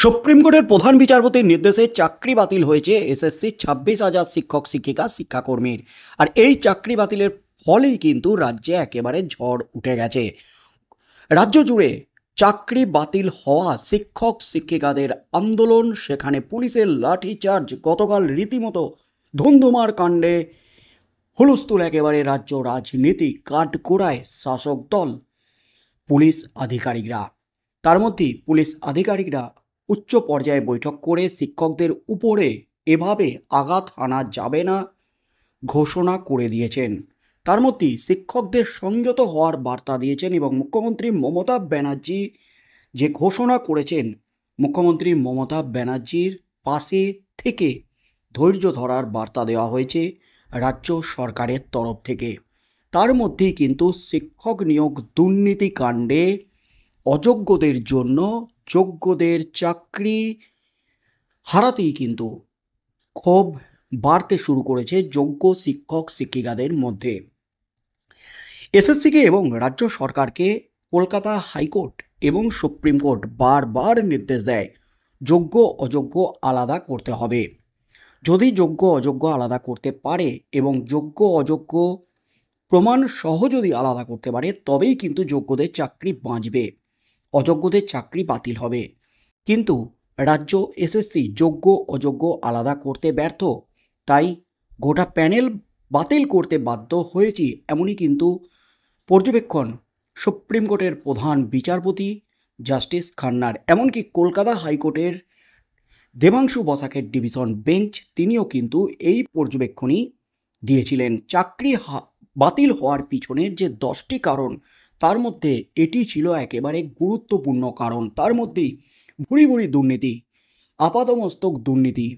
Supreme কোর্টের প্রধান বিচারপতির নির্দেশে চাকরি বাতিল হয়েছে এসএসসি 26,000 শিক্ষক শিক্ষিকা শিক্ষাকর্মীর। আর এই চাকরি বাতিলের ফলেই কিন্তু রাজ্যে একেবারে ঝড় উঠে গেছে। রাজ্য জুড়ে চাকরি বাতিল হওয়া শিক্ষক শিক্ষিকাদের আন্দোলন, সেখানে পুলিশের লাঠিচার্জ, গতকাল রীতিমতো ধুন্ধুমার কাণ্ডে হুলস্থুল একেবারে রাজ্য রাজনীতি, কাঠগোড়ায় শাসক দল, পুলিশ আধিকারিকরা। তার মধ্যেই পুলিশ আধিকারিকরা উচ্চ পর্যায়ে বৈঠক করে শিক্ষকদের উপরে এভাবে আঘাত হানা যাবে না ঘোষণা করে দিয়েছেন। তার মধ্যেই শিক্ষকদের সংযত হওয়ার বার্তা দিয়েছেন এবং মুখ্যমন্ত্রী মমতা ব্যানার্জি যে ঘোষণা করেছেন, মুখ্যমন্ত্রী মমতা ব্যানার্জির পাশে থেকে ধৈর্য ধরার বার্তা দেওয়া হয়েছে রাজ্য সরকারের তরফ থেকে। তার মধ্যেই কিন্তু শিক্ষক নিয়োগ দুর্নীতি কাণ্ডে অযোগ্যদের জন্য যোগ্যদের চাকরি হারাতেই কিন্তু ক্ষোভ বাড়তে শুরু করেছে যোগ্য শিক্ষক শিক্ষিকাদের মধ্যে। এসএসসিকে এবং রাজ্য সরকারকে কলকাতা হাইকোর্ট এবং সুপ্রিম কোর্ট বারবার নির্দেশ দেয় যোগ্য অযোগ্য আলাদা করতে হবে। যদি যোগ্য অযোগ্য আলাদা করতে পারে এবং যোগ্য অযোগ্য প্রমাণ সহ যদি আলাদা করতে পারে, তবেই কিন্তু যোগ্যদের চাকরি বাঁচবে, অযোগ্যদের চাকরি বাতিল হবে। কিন্তু রাজ্য এসএসসি যোগ্য অযোগ্য আলাদা করতে ব্যর্থ, তাই গোটা প্যানেল বাতিল করতে বাধ্য হয়েছি, এমনই কিন্তু পর্যবেক্ষণ সুপ্রিম কোর্টের প্রধান বিচারপতি জাস্টিস খান্নার। এমনকি কলকাতা হাইকোর্টের দেবাংশু বসাকের ডিভিশন বেঞ্চ, তিনিও কিন্তু এই পর্যবেক্ষণই দিয়েছিলেন। চাকরি বাতিল হওয়ার পিছনের যে 10টি কারণ, তার মধ্যে এটি ছিল একেবারে গুরুত্বপূর্ণ কারণ। তার মধ্যেই ভুরি ভুরি দুর্নীতি, আপাদমস্তক দুর্নীতি,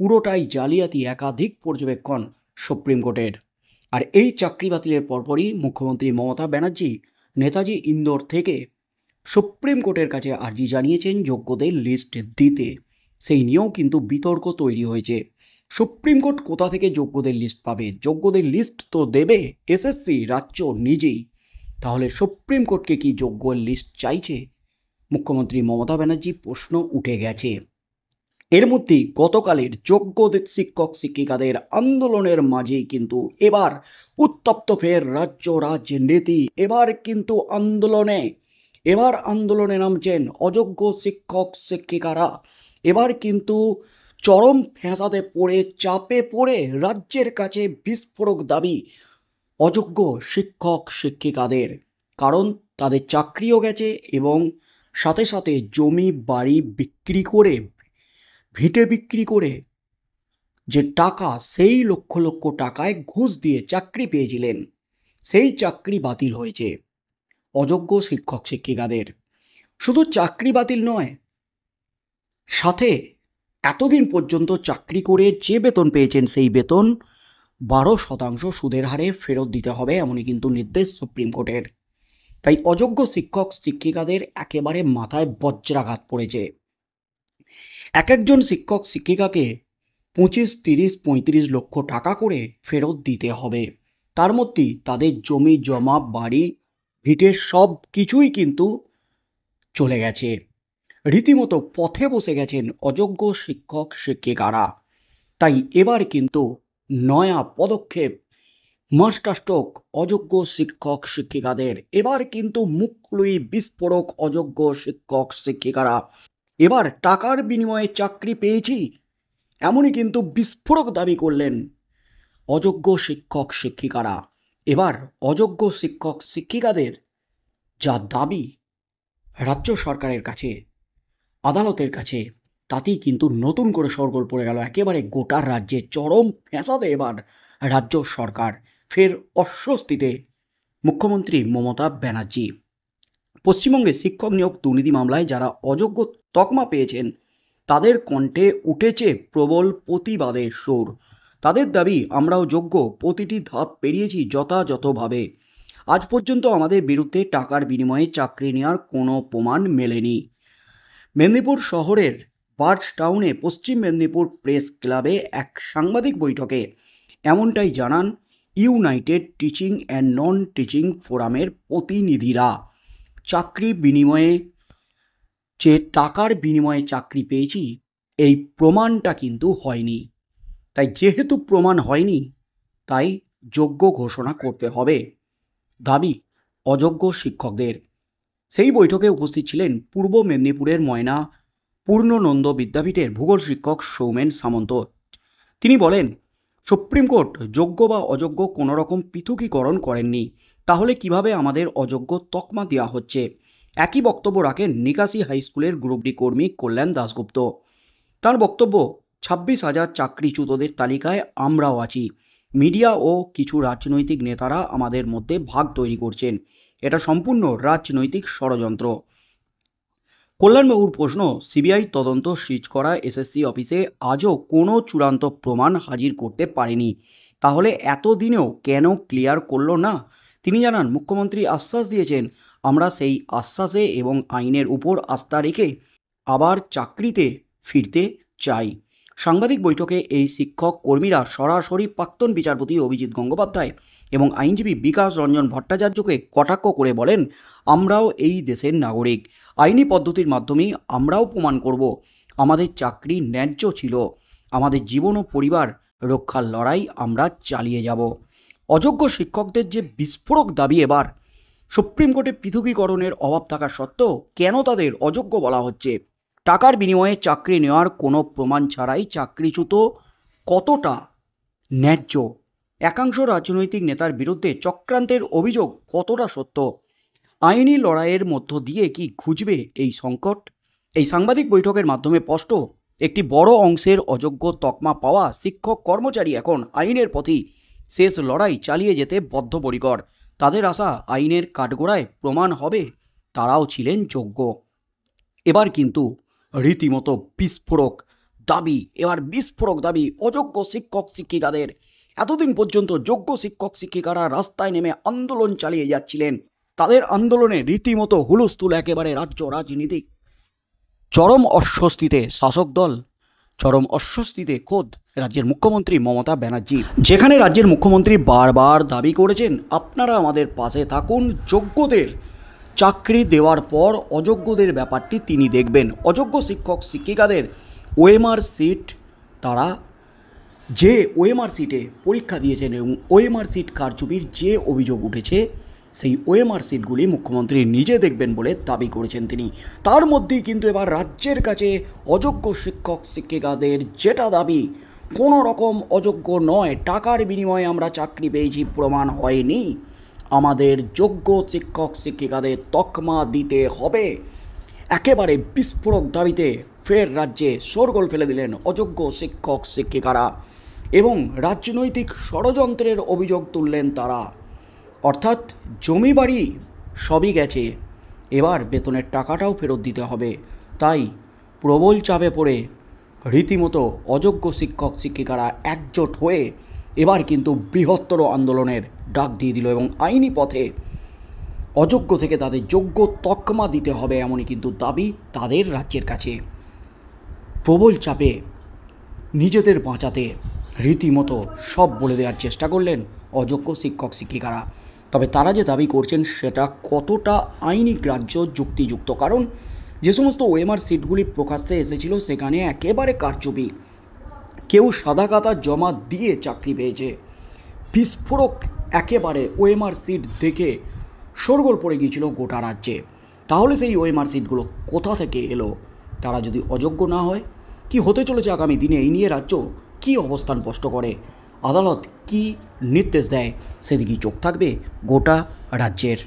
পুরোটাই জালিয়াতি, একাধিক পর্যবেক্ষণ সুপ্রিম কোর্টের। আর এই চাকরি বাতিলের পরপরই মুখ্যমন্ত্রী মমতা ব্যানার্জি নেতাজি ইন্দোর থেকে সুপ্রিম কোর্টের কাছে আর্জি জানিয়েছেন যোগ্যদের লিস্ট দিতে। সেই নিয়েও কিন্তু বিতর্ক তৈরি হয়েছে। সুপ্রিম কোর্ট কোথা থেকে যোগ্যদের লিস্ট পাবে? যোগ্যদের লিস্ট তো দেবে এসএসসি, রাজ্য নিজেই। তাহলে সুপ্রিম কোর্টকে কি যোগ্য লিস্ট চাইছে মুখ্যমন্ত্রী মমতা ব্যানার্জি? প্রশ্ন উঠে গেছে। এর মধ্যেই গতকালের যোগ্য শিক্ষক শিক্ষিকাদের আন্দোলনের মাঝেই কিন্তু এবার উত্তপ্ত ফের রাজ্য রাজনীতি। এবার কিন্তু আন্দোলনে নামছেন অযোগ্য শিক্ষক শিক্ষিকারা। এবার কিন্তু চরম ফ্যাঁসাতে পড়ে, চাপে পড়ে রাজ্যের কাছে বিস্ফোরক দাবি অযোগ্য শিক্ষক শিক্ষিকাদের। কারণ তাদের চাকরিও গেছে এবং সাথে সাথে জমি বাড়ি বিক্রি করে, ভিটে বিক্রি করে যে টাকা, সেই লক্ষ লক্ষ টাকায় ঘুষ দিয়ে চাকরি পেয়েছিলেন, সেই চাকরি বাতিল হয়েছে অযোগ্য শিক্ষক শিক্ষিকাদের। শুধু চাকরি বাতিল নয়, সাথে এতদিন পর্যন্ত চাকরি করে যে বেতন পেয়েছেন, সেই বেতন 12% সুদের হারে ফেরত দিতে হবে, এমনই কিন্তু নির্দেশ সুপ্রিম কোর্টের। তাই অযোগ্য শিক্ষক শিক্ষিকাদের একেবারে মাথায় বজ্রাঘাত পড়েছে। এক একজন শিক্ষক শিক্ষিকাকে 25, 30, 35 লক্ষ টাকা করে ফেরত দিতে হবে। তার মধ্যেই তাদের জমি জমা, বাড়ি ভিটে সব কিছুই কিন্তু চলে গেছে। রীতিমতো পথে বসে গেছেন অযোগ্য শিক্ষক শিক্ষিকারা। তাই এবার কিন্তু নয়া পদক্ষেপ, মাস্টারস্ট্রোক অযোগ্য শিক্ষক শিক্ষিকাদের। এবার কিন্তু মুখ খুলেই বিস্ফোরক অযোগ্য শিক্ষক শিক্ষিকারা। এবার টাকার বিনিময়ে চাকরি পেয়েছি, এমনই কিন্তু বিস্ফোরক দাবি করলেন অযোগ্য শিক্ষক শিক্ষিকারা। এবার অযোগ্য শিক্ষক শিক্ষিকাদের যা দাবি রাজ্য সরকারের কাছে, আদালতের কাছে, তাতেই কিন্তু নতুন করে শোরগোল পড়ে গেল একেবারে গোটা রাজ্যে। চরম ফ্যাঁসাতে এবার রাজ্য সরকার, ফের অস্বস্তিতে মুখ্যমন্ত্রী মমতা ব্যানার্জি। পশ্চিমবঙ্গে শিক্ষক নিয়োগ দুর্নীতি মামলায় যারা অযোগ্য তকমা পেয়েছেন, তাদের কণ্ঠে উঠেছে প্রবল প্রতিবাদের সুর। তাদের দাবি, আমরাও যোগ্য, প্রতিটি ধাপ পেরিয়েছি যথাযথভাবে। আজ পর্যন্ত আমাদের বিরুদ্ধে টাকার বিনিময়ে চাকরি নেওয়ার কোনো প্রমাণ মেলেনি। মেদিনীপুর শহরের বার্চ টাউনে পশ্চিম মেদিনীপুর প্রেস ক্লাবে এক সাংবাদিক বৈঠকে এমনটাই জানান United teaching and non teaching ফোরামের প্রতিনিধিরা। চাকরি বিনিময়ে যে টাকার বিনিময়ে চাকরি পেয়েছি এই প্রমাণটা কিন্তু হয়নি। তাই যেহেতু প্রমাণ হয়নি তাই যোগ্য ঘোষণা করতে হবে, দাবি অযোগ্য শিক্ষকদের। সেই বৈঠকে উপস্থিত ছিলেন পূর্ব মেদিনীপুরের ময়না পূর্ণনন্দ বিদ্যাপীঠের ভূগোল শিক্ষক সৌমেন সামন্ত। তিনি বলেন, সুপ্রিম কোর্ট যোগ্য বা অযোগ্য কোনো রকম পৃথকীকরণ করেননি, তাহলে কিভাবে আমাদের অযোগ্য তকমা দেওয়া হচ্ছে? একই বক্তব্য রাখেন নিকাশি হাই স্কুলের গ্রুপ ডি কর্মী কল্যাণ দাশগুপ্ত। তার বক্তব্য, 26,000 চাকরিচ্যুতদের তালিকায় আমরাও আছি। মিডিয়া ও কিছু রাজনৈতিক নেতারা আমাদের মধ্যে ভাগ তৈরি করছেন, এটা সম্পূর্ণ রাজনৈতিক ষড়যন্ত্র। কল্যাণবাবুর প্রশ্ন, সিবিআই তদন্ত সিজ করা এসএসসি অফিসে আজও কোনো চূড়ান্ত প্রমাণ হাজির করতে পারেনি, তাহলে এতদিনেও কেন ক্লিয়ার করলো না? তিনি জানান, মুখ্যমন্ত্রী আশ্বাস দিয়েছেন, আমরা সেই আশ্বাসে এবং আইনের উপর আস্থা রেখে আবার চাকরিতে ফিরতে চাই। সাংবাদিক বৈঠকে এই শিক্ষক কর্মীরা সরাসরি প্রাক্তন বিচারপতি অভিজিৎ গঙ্গোপাধ্যায় এবং আইনজীবী বিকাশ রঞ্জন ভট্টাচার্যকে কটাক্ষ করে বলেন, আমরাও এই দেশের নাগরিক, আইনি পদ্ধতির মাধ্যমেই আমরাও প্রমাণ করব আমাদের চাকরি ন্যায্য ছিল, আমাদের জীবন ও পরিবার রক্ষার লড়াই আমরা চালিয়ে যাব। অযোগ্য শিক্ষকদের যে বিস্ফোরক দাবি, এবার সুপ্রিম কোর্টে পৃথকীকরণের অভাব থাকা সত্ত্বেও কেন তাদের অযোগ্য বলা হচ্ছে? টাকার বিনিময়ে চাকরি নেওয়ার কোনো প্রমাণ ছাড়াই চাকরিচ্যুত কতটা ন্যায্য? একাংশ রাজনৈতিক নেতার বিরুদ্ধে চক্রান্তের অভিযোগ কতটা সত্য? আইনি লড়াইয়ের মধ্য দিয়ে কি ঘুচবে এই সংকট? এই সাংবাদিক বৈঠকের মাধ্যমে স্পষ্ট, একটি বড় অংশের অযোগ্য তকমা পাওয়া শিক্ষক কর্মচারী এখন আইনের পথেই শেষ লড়াই চালিয়ে যেতে বদ্ধপরিকর। তাদের আশা, আইনের কাঠগড়ায় প্রমাণ হবে তারাও ছিলেন যোগ্য। এবার কিন্তু রীতিমতো বিস্ফোরক দাবি, অযোগ্য শিক্ষক শিক্ষিকাদের। এতদিন পর্যন্ত যোগ্য শিক্ষক শিক্ষিকারা রাস্তায় নেমে আন্দোলন চালিয়ে যাচ্ছিলেন, তাদের আন্দোলনে রীতিমতো হুলস্থুল একেবারে রাজ্য রাজনীতি। চরম অস্বস্তিতে শাসক দল, চরম অস্বস্তিতে খোদ রাজ্যের মুখ্যমন্ত্রী মমতা ব্যানার্জি, যেখানে রাজ্যের মুখ্যমন্ত্রী বারবার দাবি করেছেন, আপনারা আমাদের পাশে থাকুন, যোগ্যদের চাকরি দেওয়ার পর অযোগ্যদের ব্যাপারটি তিনি দেখবেন। অযোগ্য শিক্ষক শিক্ষিকাদের ওএমআর সিট, তারা যে ওএমআর সিটে পরীক্ষা দিয়েছেন এবং ওএমআর সিট কারচুপির যে অভিযোগ উঠেছে, সেই ওএমআর সিটগুলি মুখ্যমন্ত্রী নিজে দেখবেন বলে দাবি করেছেন তিনি। তার মধ্যেই কিন্তু এবার রাজ্যের কাছে অযোগ্য শিক্ষক শিক্ষিকাদের যেটা দাবি, কোনো রকম অযোগ্য নয়, টাকার বিনিময়ে আমরা চাকরি পেয়েছি প্রমাণ হয়নি, আমাদের যোগ্য শিক্ষক শিক্ষিকাদের তকমা দিতে হবে। একেবারে বিস্ফোরক দাবিতে ফের রাজ্যে শোরগোল ফেলে দিলেন অযোগ্য শিক্ষক শিক্ষিকারা এবং রাজনৈতিক ষড়যন্ত্রের অভিযোগ তুললেন তারা। অর্থাৎ জমি বাড়ি সবই গেছে, এবার বেতনের টাকাটাও ফেরত দিতে হবে। তাই প্রবল চাপে পড়ে রীতিমতো অযোগ্য শিক্ষক শিক্ষিকারা একজোট হয়ে এবার কিন্তু বৃহত্তর আন্দোলনের ডাক দিয়ে দিল এবং আইনি পথে অযোগ্য থেকে তাদের যোগ্য তকমা দিতে হবে, এমনই কিন্তু দাবি তাদের রাজ্যের কাছে। প্রবল চাপে নিজেদের বাঁচাতে রীতিমতো সব বলে দেওয়ার চেষ্টা করলেন অযোগ্য শিক্ষক শিক্ষিকারা। তবে তারা যে দাবি করছেন সেটা কতটা আইনি গ্রাহ্য, যুক্তিযুক্ত, কারণ যে সমস্ত ওএমআর সিটগুলি প্রকাশ্যে এসেছিল সেখানে একেবারে কারচুপি, কেউ সাদা কাতা জমা দিয়ে চাকরি পেয়েছে। বিস্ফোরক একেবারে ওএমআর সিট দেখে শোরগোল পড়ে গিয়েছিল গোটা রাজ্যে। তাহলে সেই ওএমআর সিটগুলো কোথা থেকে এলো? তারা যদি অযোগ্য না হয়, কি হতে চলেছে আগামী দিনে এই নিয়ে রাজ্য কী অবস্থান স্পষ্ট করে, আদালত কি নির্দেশ দেয়, সেদিকেই চোখ থাকবে গোটা রাজ্যের।